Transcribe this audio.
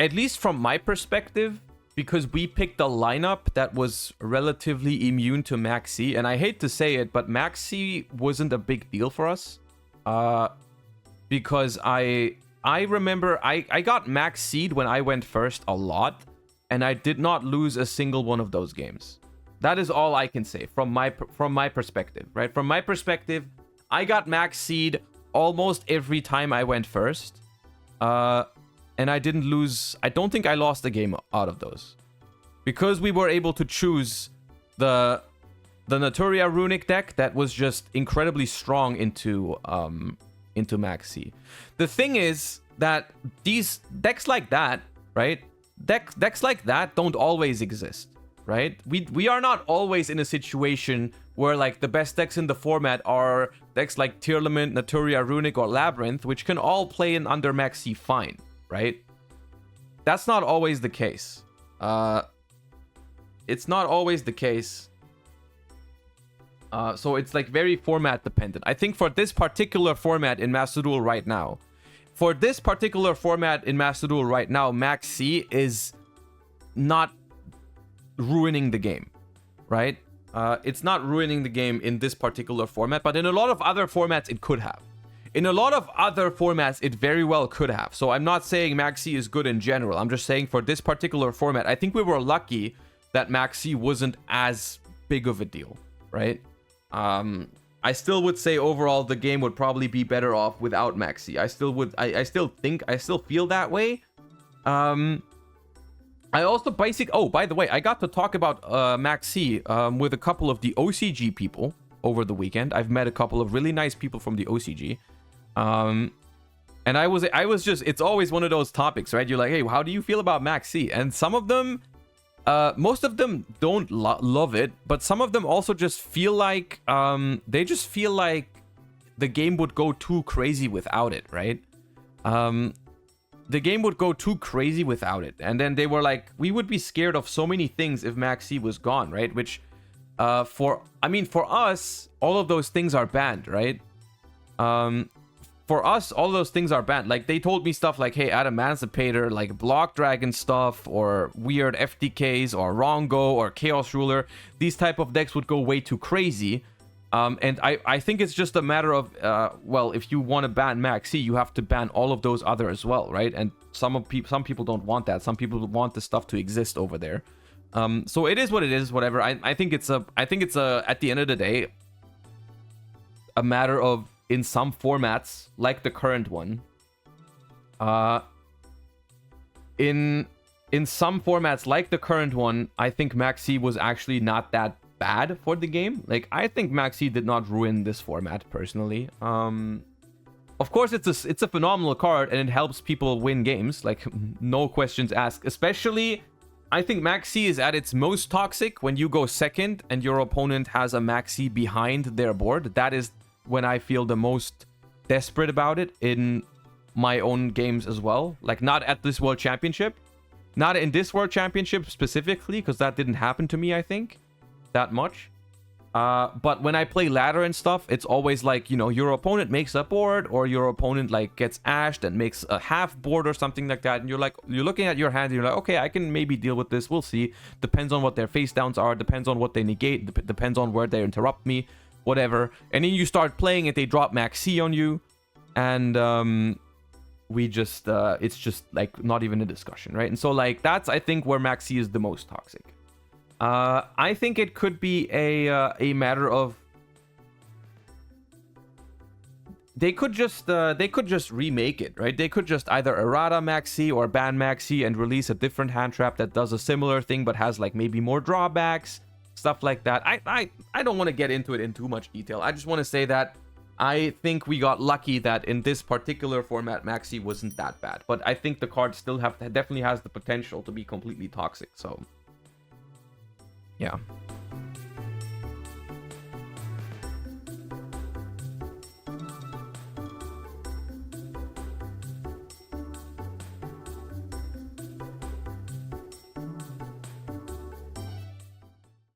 at least from my perspective, because we picked a lineup that was relatively immune to Maxx C, and I hate to say it, but Maxx C wasn't a big deal for us. Because I remember I got Maxx C'd when I went first a lot, and I did not lose a single one of those games. That is all I can say from my perspective, right? From my perspective, I got Maxx C'd almost every time I went first. And I didn't lose. I don't think I lost a game out of those. Because we were able to choose the Naturia Runic deck that was just incredibly strong into Maxx C. The thing is that these decks like that, right? Decks like that don't always exist, right? We are not always in a situation where like the best decks in the format are decks like Tearlament, Naturia Runic, or Labyrinth, which can all play in under Maxx C fine, right? That's not always the case. It's not always the case. So it's like very format dependent. I think for this particular format in Master Duel right now, Maxx C is not ruining the game, right? It's not ruining the game in this particular format, but in a lot of other formats, it could have. In a lot of other formats, it very well could have. So I'm not saying Maxx C is good in general. I'm just saying for this particular format, I think we were lucky that Maxx C wasn't as big of a deal, right? I still would say overall the game would probably be better off without Maxx C. I still feel that way. I also by the way, I got to talk about Maxx C with a couple of the OCG people over the weekend. I've met a couple of really nice people from the OCG. And I was just, it's always one of those topics, right? You're like, hey, how do you feel about Maxx C? And some of them, most of them don't love it, but some of them also just feel like, they just feel like the game would go too crazy without it, right? The game would go too crazy without it. And then they were like, we would be scared of so many things if Maxx C was gone, right? Which, for us, all of those things are banned, right? For us, all those things are banned. Like, they told me stuff like, hey, add Emancipator, like Block Dragon stuff, or weird FDKs, or Rongo, or Chaos Ruler. These type of decks would go way too crazy. And I think it's just a matter of, well, if you want to ban Maxx C, you have to ban all of those other as well, right? And some people don't want that. Some people want the stuff to exist over there. So it is what it is, whatever. I think it's at the end of the day, a matter of, in some formats, like the current one, in some formats like the current one, I think Maxx C was actually not that bad for the game. Like, I think Maxx C did not ruin this format personally. Of course, it's a phenomenal card and it helps people win games, like no questions asked. Especially, I think Maxx C is at its most toxic when you go second and your opponent has a Maxx C behind their board. That is when I feel the most desperate about it in my own games as well. Like, not at this World Championship. Not in this World Championship specifically, because that didn't happen to me, I think, that much. But when I play ladder and stuff, it's always like, you know, your opponent makes a board, or your opponent like gets ashed and makes a half board or something like that. And you're like, you're looking at your hand and you're like, okay, I can maybe deal with this. We'll see. Depends on what their face downs are. Depends on what they negate. Depends on where they interrupt me. Whatever. And then you start playing it, they drop Maxx C on you, and we just it's just like not even a discussion, right? And so like that's, I think, where Maxx C is the most toxic. I think it could be a matter of they could just remake it, right? They could just either errata Maxx C or ban Maxx C and release a different hand trap that does a similar thing but has like maybe more drawbacks. Stuff like that. I don't want to get into it in too much detail. I just want to say that I think we got lucky that in this particular format, Maxx C wasn't that bad. But I think the card still definitely has the potential to be completely toxic. So, yeah.